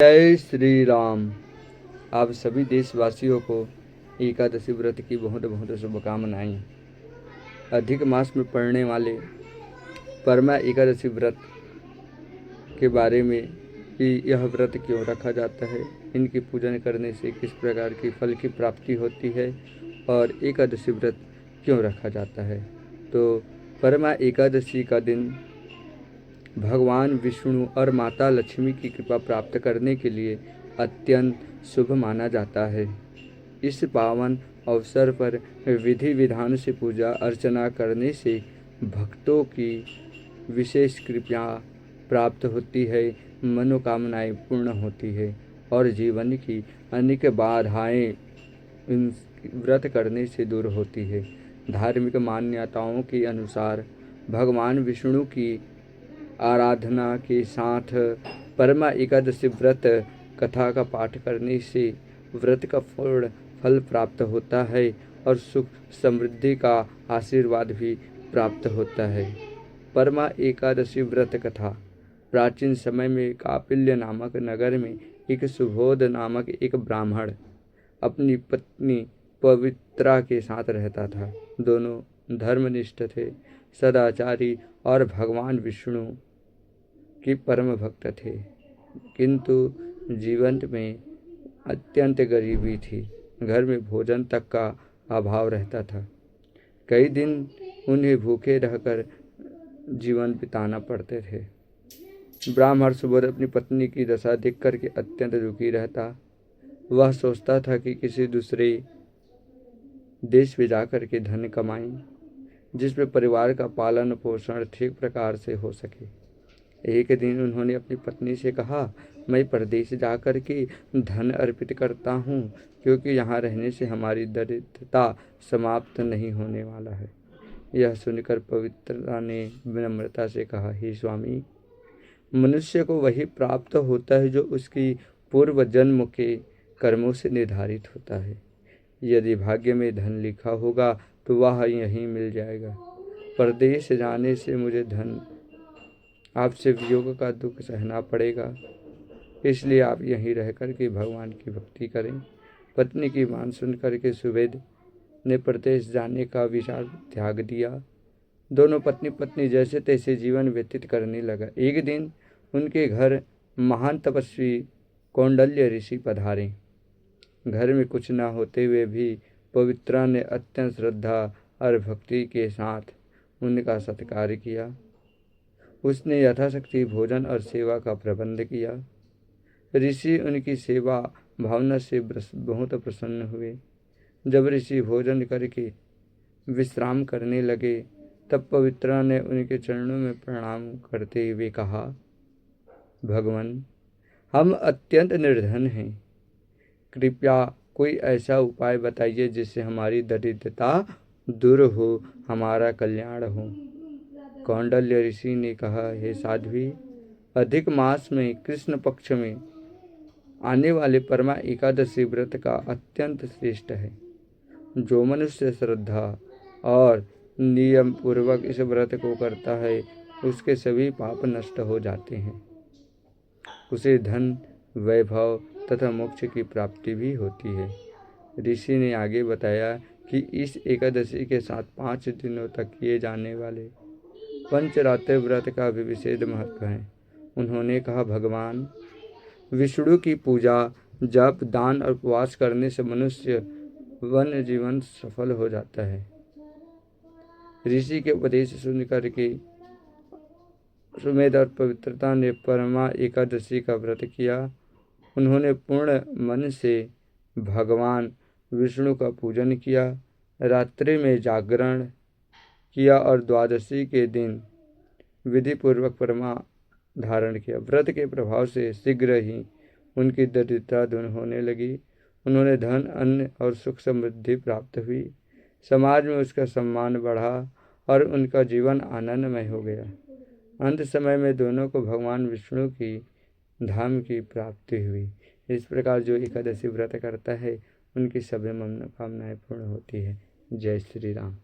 जय श्री राम। आप सभी देशवासियों को एकादशी व्रत की बहुत बहुत शुभकामनाएं। अधिक मास में पड़ने वाले परमा एकादशी व्रत के बारे में कि यह व्रत क्यों रखा जाता है, इनकी पूजन करने से किस प्रकार की फल की प्राप्ति होती है और एकादशी व्रत क्यों रखा जाता है। तो परमा एकादशी का दिन भगवान विष्णु और माता लक्ष्मी की कृपा प्राप्त करने के लिए अत्यंत शुभ माना जाता है। इस पावन अवसर पर विधि विधान से पूजा अर्चना करने से भक्तों की विशेष कृपा प्राप्त होती है, मनोकामनाएं पूर्ण होती है और जीवन की अनेक बाधाएं इन व्रत करने से दूर होती है। धार्मिक मान्यताओं के अनुसार भगवान विष्णु की आराधना के साथ परमा एकादशी व्रत कथा का पाठ करने से व्रत का पूर्ण फल प्राप्त होता है और सुख समृद्धि का आशीर्वाद भी प्राप्त होता है। परमा एकादशी व्रत कथा प्राचीन समय में कापिल्य नामक नगर में एक सुबोध नामक एक ब्राह्मण अपनी पत्नी पवित्रा के साथ रहता था। दोनों धर्मनिष्ठ थे, सदाचारी और भगवान विष्णु की परम भक्त थे, किंतु जीवन में अत्यंत गरीबी थी। घर में भोजन तक का अभाव रहता था। कई दिन उन्हें भूखे रहकर जीवन बिताना पड़ते थे। ब्राह्मण सुबोध अपनी पत्नी की दशा देख करके अत्यंत दुखी रहता। वह सोचता था कि किसी दूसरे देश में जाकर के धन कमाएं, जिसमें परिवार का पालन पोषण ठीक प्रकार से हो सके। एक दिन उन्होंने अपनी पत्नी से कहा, मैं परदेश जाकर के धन अर्पित करता हूँ, क्योंकि यहाँ रहने से हमारी दरिद्रता समाप्त नहीं होने वाला है। यह सुनकर पवित्रता ने विनम्रता से कहा, हे स्वामी, मनुष्य को वही प्राप्त होता है जो उसकी पूर्व जन्म के कर्मों से निर्धारित होता है। यदि भाग्य में धन लिखा होगा तो वह यहीं मिल जाएगा। परदेश जाने से मुझे धन आपसे वियोग का दुख सहना पड़ेगा, इसलिए आप यहीं रहकर के भगवान की भक्ति करें। पत्नी की बात सुन करके सुबेद ने प्रदेश जाने का विचार त्याग दिया। दोनों पत्नी पत्नी जैसे तैसे जीवन व्यतीत करने लगा। एक दिन उनके घर महान तपस्वी कौंडल्य ऋषि पधारे। घर में कुछ न होते हुए भी पवित्रा ने अत्यंत श्रद्धा और भक्ति के साथ उनका सत्कार किया। उसने यथाशक्ति भोजन और सेवा का प्रबंध किया। ऋषि उनकी सेवा भावना से बहुत प्रसन्न हुए। जब ऋषि भोजन करके विश्राम करने लगे, तब पवित्रा ने उनके चरणों में प्रणाम करते हुए कहा, भगवान, हम अत्यंत निर्धन हैं, कृपया कोई ऐसा उपाय बताइए जिससे हमारी दरिद्रता दूर हो, हमारा कल्याण हो। कौंडल्य ऋषि ने कहा, हे साध्वी, अधिक मास में कृष्ण पक्ष में आने वाले परमा एकादशी व्रत का अत्यंत श्रेष्ठ है। जो मनुष्य श्रद्धा और नियम पूर्वक इस व्रत को करता है, उसके सभी पाप नष्ट हो जाते हैं। उसे धन, वैभव तथा मोक्ष की प्राप्ति भी होती है। ऋषि ने आगे बताया कि इस एकादशी के साथ 5 दिनों तक किए जाने वाले पंचरात्र व्रत का भी विशेष महत्व है। उन्होंने कहा, भगवान विष्णु की पूजा, जप, दान और उपवास करने से मनुष्य वन जीवन सफल हो जाता है। ऋषि के उपदेश सुनकर के सुमेध और पवित्रता ने परमा एकादशी का व्रत किया। उन्होंने पूर्ण मन से भगवान विष्णु का पूजन किया, रात्रि में जागरण किया और द्वादशी के दिन विधि पूर्वक परमा धारण किया। व्रत के प्रभाव से शीघ्र ही उनकी दरिद्रता दूर होने लगी। उन्होंने धन, अन्न और सुख समृद्धि प्राप्त हुई। समाज में उसका सम्मान बढ़ा और उनका जीवन आनंदमय हो गया। अंत समय में दोनों को भगवान विष्णु की धाम की प्राप्ति हुई। इस प्रकार जो एकादशी व्रत करता है, उनकी सभी मनोकामनाएं पूर्ण होती है। जय श्री राम।